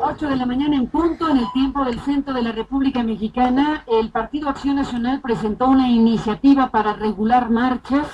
8 de la mañana en punto, en el tiempo del centro de la República Mexicana, el Partido Acción Nacional presentó una iniciativa para regular marchas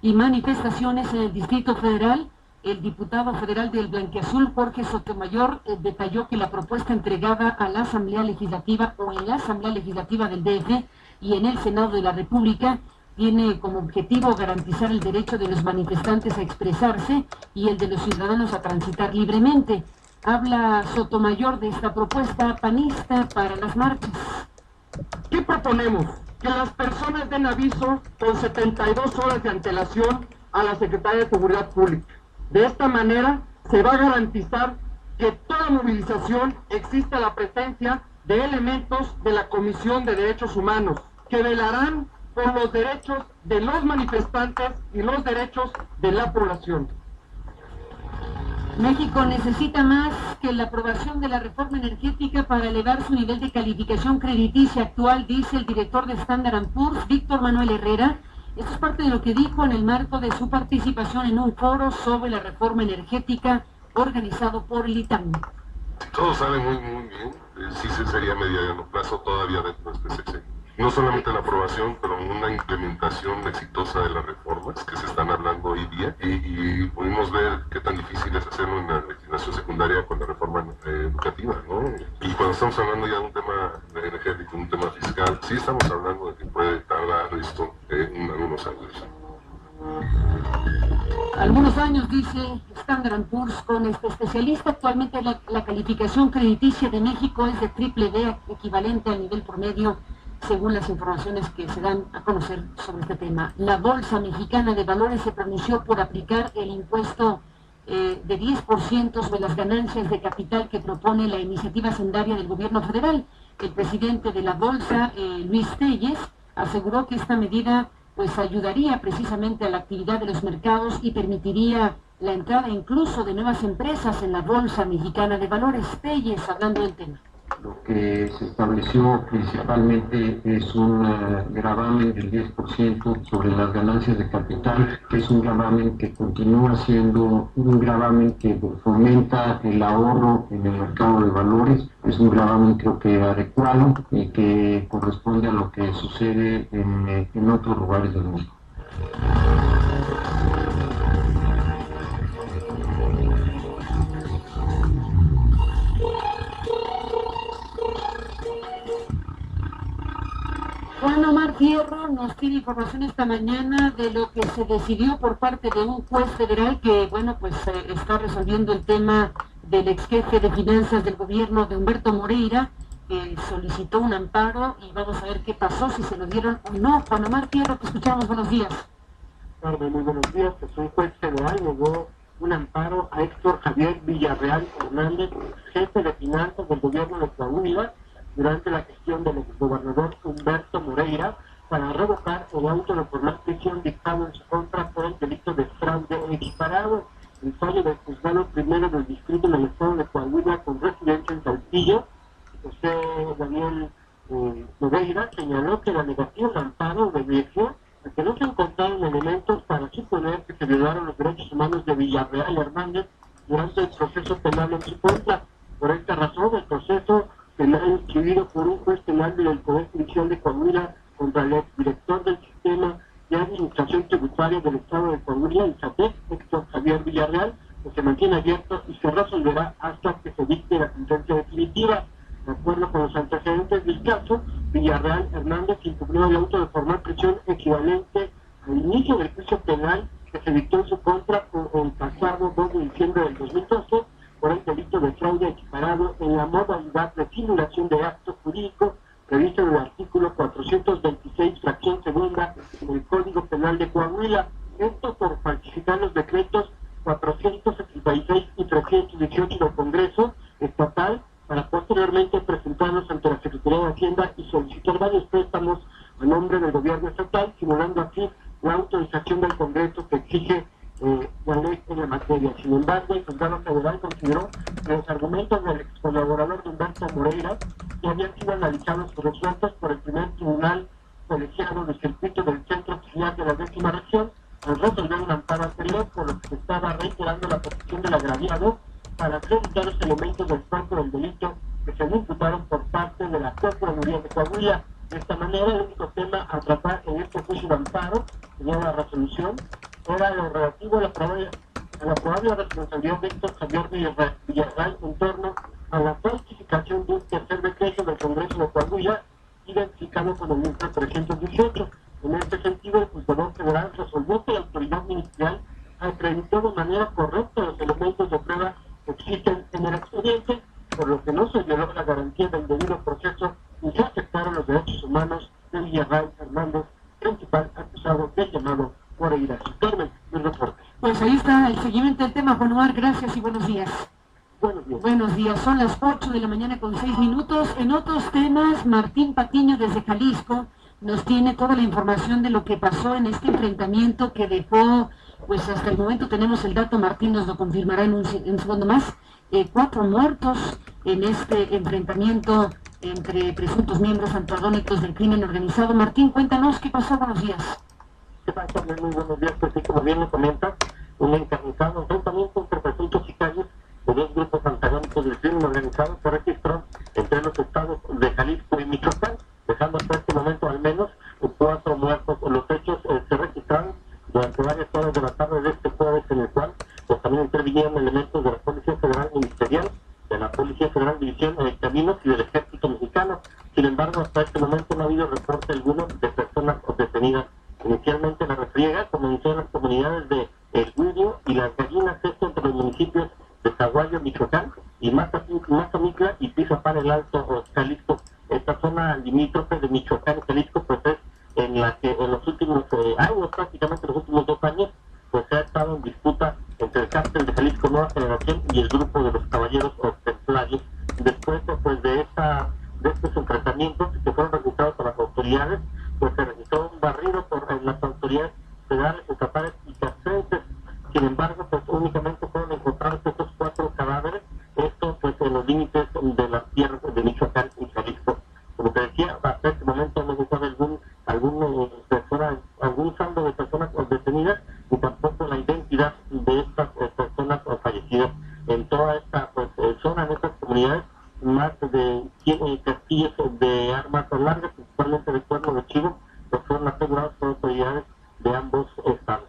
y manifestaciones en el Distrito Federal. El diputado federal del Blanquiazul, Jorge Sotomayor, detalló que la propuesta entregada a la Asamblea Legislativa o en la Asamblea Legislativa del DF y en el Senado de la República tiene como objetivo garantizar el derecho de los manifestantes a expresarse y el de los ciudadanos a transitar libremente. Habla Sotomayor de esta propuesta panista para las marchas. ¿Qué proponemos? Que las personas den aviso con 72 horas de antelación a la Secretaría de Seguridad Pública. De esta manera se va a garantizar que toda movilización exista la presencia de elementos de la Comisión de Derechos Humanos, que velarán por los derechos de los manifestantes y los derechos de la población. México necesita más que la aprobación de la reforma energética para elevar su nivel de calificación crediticia actual, dice el director de Standard & Poor's, Víctor Manuel Herrera. Esto es parte de lo que dijo en el marco de su participación en un foro sobre la reforma energética organizado por el ITAM. Todo sale muy bien, sí sería a mediano plazo todavía dentro de este sexenio. No solamente la aprobación, pero una implementación exitosa de las reformas que se están hablando hoy día y pudimos ver qué tan difícil es hacerlo en la legislación secundaria con la reforma educativa, ¿no? Y cuando estamos hablando ya de un tema energético, un tema fiscal, sí estamos hablando de que puede tardar esto algunos años. Algunos años, dice Standard & Poor's, con este especialista. Actualmente la calificación crediticia de México es de BBB, equivalente al nivel promedio, según las informaciones que se dan a conocer sobre este tema. La Bolsa Mexicana de Valores se pronunció por aplicar el impuesto de 10% sobre las ganancias de capital que propone la iniciativa hacendaria del gobierno federal. El presidente de la Bolsa, Luis Telles, aseguró que esta medida pues ayudaría precisamente a la actividad de los mercados y permitiría la entrada incluso de nuevas empresas en la Bolsa Mexicana de Valores. Telles, hablando del tema. Lo que se estableció principalmente es un gravamen del 10% sobre las ganancias de capital, que es un gravamen que continúa siendo un gravamen que fomenta el ahorro en el mercado de valores. Es un gravamen creo que adecuado y que corresponde a lo que sucede en otros lugares del mundo. Juan Omar Fierro nos tiene información esta mañana de lo que se decidió por parte de un juez federal que, bueno, pues está resolviendo el tema del ex jefe de finanzas del gobierno de Humberto Moreira, que solicitó un amparo y vamos a ver qué pasó, si se lo dieron o no. Juan Omar Fierro, te escuchamos, buenos días. Muy buenos días, pues un juez federal negó un amparo a Héctor Javier Villarreal Hernández, jefe de finanzas del gobierno de Coahuila, durante la gestión del exgobernador Humberto Moreira, para revocar el auto de formal prisión dictado en su contra por el delito de fraude equiparado. El fallo del juzgado primero del distrito en el estado de Coahuila, con residencia en Saltillo, José Daniel Moreira, señaló que la negativa de amparo obedeció a que no se encontraron elementos para suponer que se violaron los derechos humanos de Villarreal Hernández durante el proceso penal en su contra. Por esta razón, el proceso penal instruido por un juez penal del Poder Judicial de Coahuila contra el director del Sistema de Administración Tributaria del Estado de Coahuila, el SATEC, Héctor Javier Villarreal, pues se mantiene abierto y se resolverá hasta que se dicte la sentencia definitiva. De acuerdo con los antecedentes del caso, Villarreal Hernández impugnó el auto de formal prisión equivalente al inicio del juicio penal que se dictó en su contra el pasado 2 de diciembre del 2012 por el delito de fraude equiparado en la modalidad de simulación de acto jurídico previsto en el artículo 426, fracción segunda del Código Penal de Coahuila. Esto por falsificar los decretos 476 y 318 del Congreso Estatal para posteriormente presentarlos ante la Secretaría de Hacienda y solicitar varios préstamos a nombre del gobierno estatal, simulando así la autorización del Congreso que exige la ley en la materia. Sin embargo, el juzgado federal consideró que los argumentos del ex colaborador de Humberto Moreira ya habían sido analizados y resueltos por el primer tribunal colegiado del circuito del Centro Auxiliar de la 10ª Región, al resolver un amparo anterior, por lo que se estaba reiterando la petición del agraviado para acreditar los elementos del cuerpo del delito que se le imputaron por parte de la Procuraduría de Coahuila. De esta manera, el único tema a tratar en este juicio de amparo, que dio la resolución, era lo relativo a la probable responsabilidad de Héctor Javier Villarreal en torno a la falsificación de un tercer decreto del Congreso de Coahuila, identificado con el número 318. En este sentido, el juzgador federal resolvió que la autoridad ministerial acreditó de manera correcta los elementos de prueba que existen en el expediente, por lo que no se violó la garantía del debido proceso y se aceptaron los derechos humanos de Villarreal Hernández, principal acusado del llamado Moreira. Carmen, mi reporte. Pues ahí está el seguimiento del tema, Juan Omar, gracias y buenos días. Buenos días. Buenos días, son las 8 de la mañana con 6 minutos. En otros temas, Martín Patiño desde Jalisco nos tiene toda la información de lo que pasó en este enfrentamiento que dejó, pues hasta el momento tenemos el dato, Martín nos lo confirmará en un segundo más, 4 muertos en este enfrentamiento entre presuntos miembros antagónicos del crimen organizado. Martín, cuéntanos qué pasó. Buenos días. ¿Qué pasa? Muy buenos días. Pues sí, como bien me comentas, un encarnizado enfrentamiento entre presuntos sicarios de dos grupos antagónicos del crimen organizado se registró entre los estados de Jalisco y Michoacán, dejando hasta este momento al menos 4 muertos. Los hechos se registraron durante varias horas de la tarde de este jueves, en el cual pues también intervinieron elementos de la Policía Federal Ministerial, de la Policía Federal División de Caminos y del Ejército Mexicano. Sin embargo, hasta este momento no ha habido reporte alguno de personas detenidas. Inicialmente la refriega comenzó en las comunidades de El Guirio y Las Gallinas, esto entre los municipios de Zaguayo, Michoacán, y Mazamitla y Tizapán, el Alto, Jalisco. Esta zona limítrofe de Michoacán y Jalisco, pues es en la que en los últimos años, prácticamente los últimos 2 años, pues se ha estado en disputa entre el cártel de Jalisco Nueva Generación y el grupo de los Caballeros Templarios. Después pues de estos enfrentamientos que fueron registrados por las autoridades, pues se registró un barrido por las autoridades federales, estatales y castrenses. Sin embargo, pues únicamente fueron encontrados estos 4 cadáveres, esto pues en los límites de las tierras de Michoacán y Jalisco. Como te decía, hasta este momento no se sabe algún saldo de personas detenidas, y tampoco la identidad de estas personas fallecidas. En toda esta zona, en estas comunidades, más de 100 casquillos de armas largas, principalmente de cuerno de chivo, pues fueron asegurados por autoridades de ambos estados.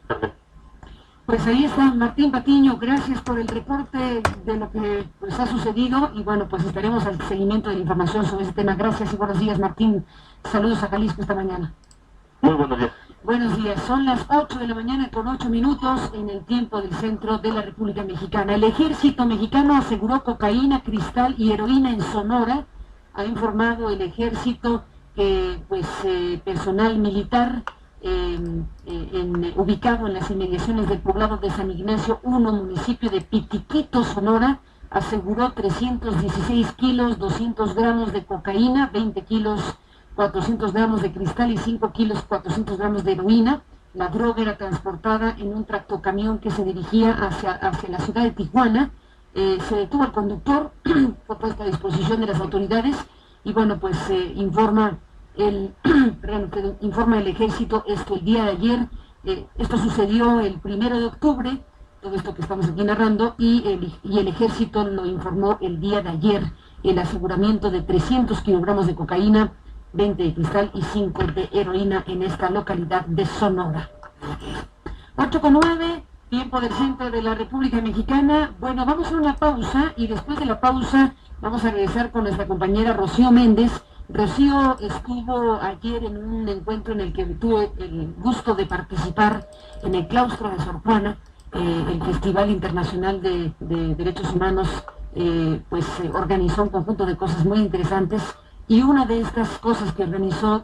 Pues ahí está Martín Patiño, gracias por el reporte de lo que pues ha sucedido, y bueno, pues estaremos al seguimiento de la información sobre este tema. Gracias y buenos días, Martín. Saludos a Jalisco esta mañana. Muy buenos días. Buenos días, son las 8 de la mañana con 8 minutos en el tiempo del centro de la República Mexicana. El ejército mexicano aseguró cocaína, cristal y heroína en Sonora. Ha informado el ejército que personal militar ubicado en las inmediaciones del poblado de San Ignacio 1, municipio de Pitiquito, Sonora, aseguró 316 kilos, 200 gramos de cocaína, 20 kilos, 400 gramos de cristal y 5 kilos, 400 gramos de heroína. La droga era transportada en un tractocamión que se dirigía hacia la ciudad de Tijuana. Se detuvo el conductor, fue puesto a disposición de las autoridades y bueno, pues informa el ejército esto el día de ayer. Esto sucedió el 1 de octubre, todo esto que estamos aquí narrando, y el ejército lo informó el día de ayer, el aseguramiento de 300 kilogramos de cocaína, 20 de cristal y 5 de heroína en esta localidad de Sonora. 8:09, tiempo del centro de la República Mexicana. Bueno, vamos a una pausa y después de la pausa vamos a regresar con nuestra compañera Rocío Méndez. Rocío estuvo ayer en un encuentro en el que tuve el gusto de participar en el claustro de Sor Juana, el Festival Internacional de Derechos Humanos, organizó un conjunto de cosas muy interesantes. Y una de estas cosas que organizó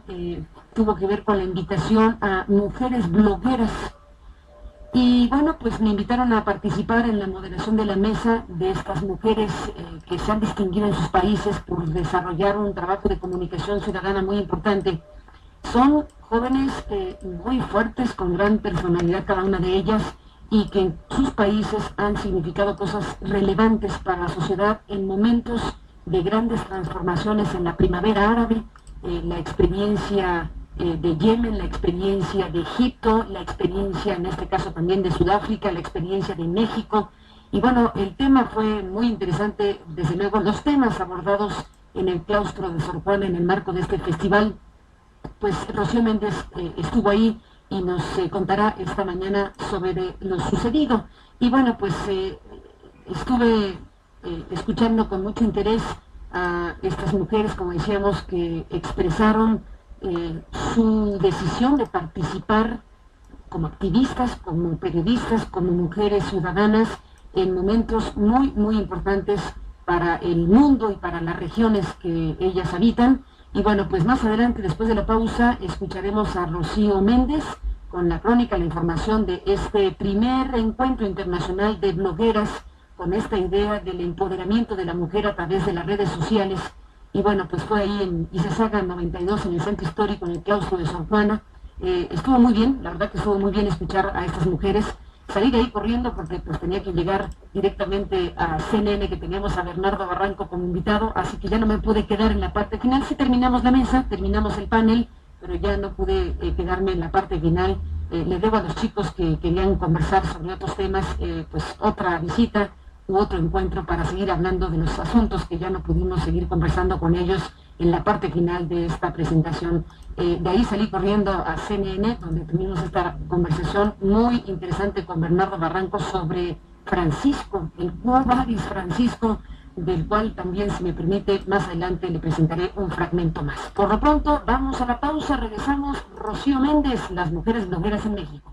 tuvo que ver con la invitación a mujeres blogueras. Y bueno, pues me invitaron a participar en la moderación de la mesa de estas mujeres que se han distinguido en sus países por desarrollar un trabajo de comunicación ciudadana muy importante. Son jóvenes muy fuertes, con gran personalidad cada una de ellas, y que en sus países han significado cosas relevantes para la sociedad en momentos de grandes transformaciones. En la primavera árabe, la experiencia de Yemen, la experiencia de Egipto, la experiencia en este caso también de Sudáfrica, la experiencia de México, Y bueno, el tema fue muy interesante, desde luego los temas abordados en el claustro de Sor Juana en el marco de este festival. Pues Rocío Méndez estuvo ahí y nos contará esta mañana sobre lo sucedido. Y bueno, pues estuve escuchando con mucho interés a estas mujeres, como decíamos, que expresaron su decisión de participar como activistas, como periodistas, como mujeres ciudadanas en momentos muy, muy importantes para el mundo y para las regiones que ellas habitan. Y bueno, pues más adelante, después de la pausa, escucharemos a Rocío Méndez con la crónica, la información de este primer encuentro internacional de blogueras con esta idea del empoderamiento de la mujer a través de las redes sociales. Y bueno, pues fue ahí en Izazaga 92, en el centro histórico, en el claustro de Sor Juana. Estuvo muy bien, la verdad que estuvo muy bien escuchar a estas mujeres. Salí de ahí corriendo porque pues tenía que llegar directamente a CNN, que teníamos a Bernardo Barranco como invitado, así que ya no me pude quedar en la parte final. Sí terminamos la mesa, terminamos el panel, pero ya no pude quedarme en la parte final. Le debo a los chicos que querían conversar sobre otros temas, pues otra visita u otro encuentro para seguir hablando de los asuntos que ya no pudimos seguir conversando con ellos en la parte final de esta presentación. De ahí salí corriendo a CNN, donde tuvimos esta conversación muy interesante con Bernardo Barranco sobre Francisco, el Quo Vadis Francisco, del cual también, si me permite, más adelante le presentaré un fragmento más. Por lo pronto, vamos a la pausa, regresamos. Rocío Méndez, las mujeres blogueras en México.